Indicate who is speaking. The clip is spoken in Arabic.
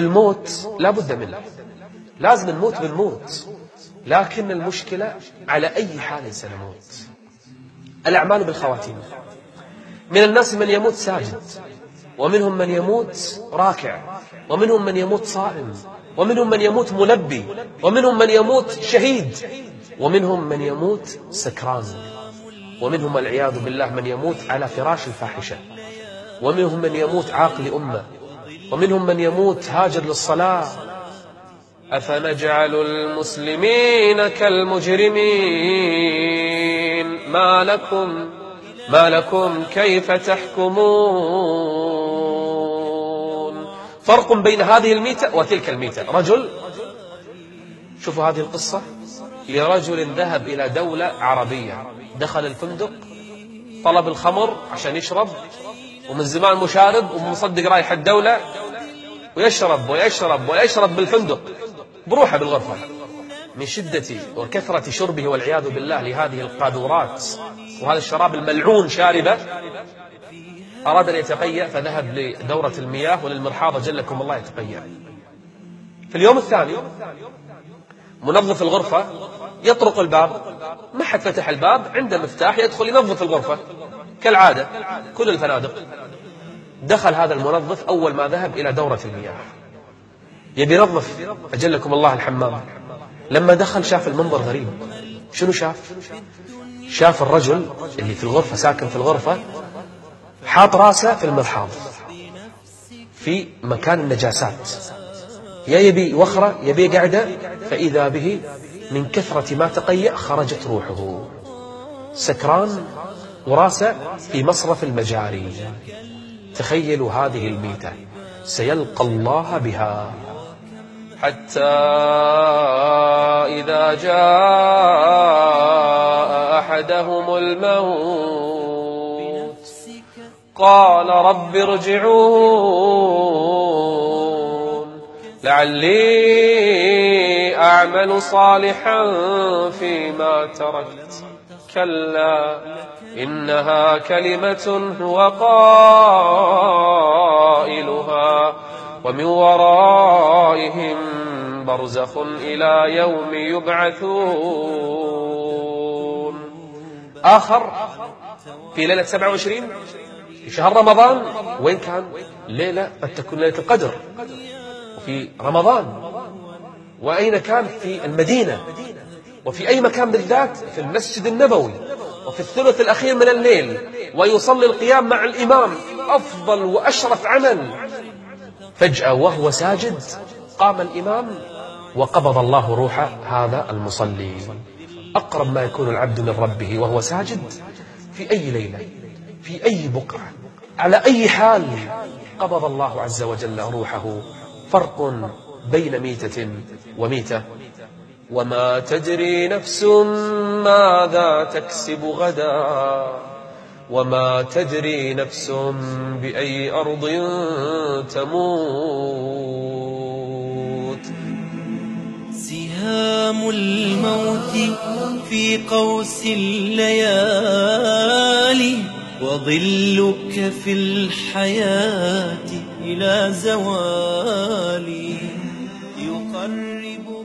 Speaker 1: الموت لا بد منه، لازم نموت بالموت، لكن المشكلة على أي حال سنموت. الأعمال بالخواتيم. من الناس من يموت ساجد، ومنهم من يموت راكع، ومنهم من يموت صائم، ومنهم من يموت ملبي، ومنهم من يموت شهيد، ومنهم من يموت سكران، ومنهم والعياذ بالله من يموت على فراش الفاحشة، ومنهم من يموت عاق لأمة، ومنهم من يموت هاجر للصلاة. أفنجعل المسلمين كالمجرمين ما لكم كيف تحكمون. فرق بين هذه الميتة وتلك الميتة. رجل، شوفوا هذه القصة، لرجل ذهب إلى دولة عربية، دخل الفندق، طلب الخمر عشان يشرب، ومن زمان مشارب ومصدق رايح الدولة، ويشرب ويشرب ويشرب بالفندق بروحه بالغرفة. من شدة وكثرة شربه والعياذ بالله لهذه القاذورات وهذا الشراب الملعون شاربه، أراد أن يتقيأ، فذهب لدورة المياه وللمرحاضة جلكم الله يتقيأ. في اليوم الثاني منظف الغرفة يطرق الباب، ما حد فتح الباب، عنده مفتاح يدخل ينظف الغرفة كالعادة كل الفنادق. دخل هذا المنظف أول ما ذهب إلى دورة المياه يبي ينظف أجلكم الله الحمام. لما دخل شاف المنظر غريب. شنو شاف؟ شاف الرجل اللي في الغرفة، ساكن في الغرفة، حاط راسه في المرحاض في مكان النجاسات، يبي وخرة يبي قعدة، فإذا به من كثرة ما تقيأ خرجت روحه سكران وراسه في مصرف المجاري. تخيلوا هذه الميتة سيلقى الله بها. حتى إذا جاء أحدهم الموت قال رب ارجعون لعلي أعمل صالحا فيما تركت كلا إنها كلمة هو قائلها ومن ورائهم برزخ إلى يوم يبعثون. آخر في ليلة 27 في شهر رمضان، وين كان؟ ليلة قد تكون ليلة القدر وفي رمضان، وأين كان؟ في المدينة، وفي أي مكان بالذات؟ في المسجد النبوي، وفي الثلث الأخير من الليل، ويصلي القيام مع الإمام، أفضل وأشرف عمل. فجأة وهو ساجد قام الإمام وقبض الله روح هذا المصلي. أقرب ما يكون العبد من ربه وهو ساجد في أي ليلة، في أي بقعة، على أي حال، قبض الله عز وجل روحه. فرق بين ميتة وميتة. وما تدري نفس ماذا تكسب غدا وما تدري نفس بأي أرض تموت.
Speaker 2: سهام الموت في قوس الليالي وظلك في الحياة إلى زوالي يقرب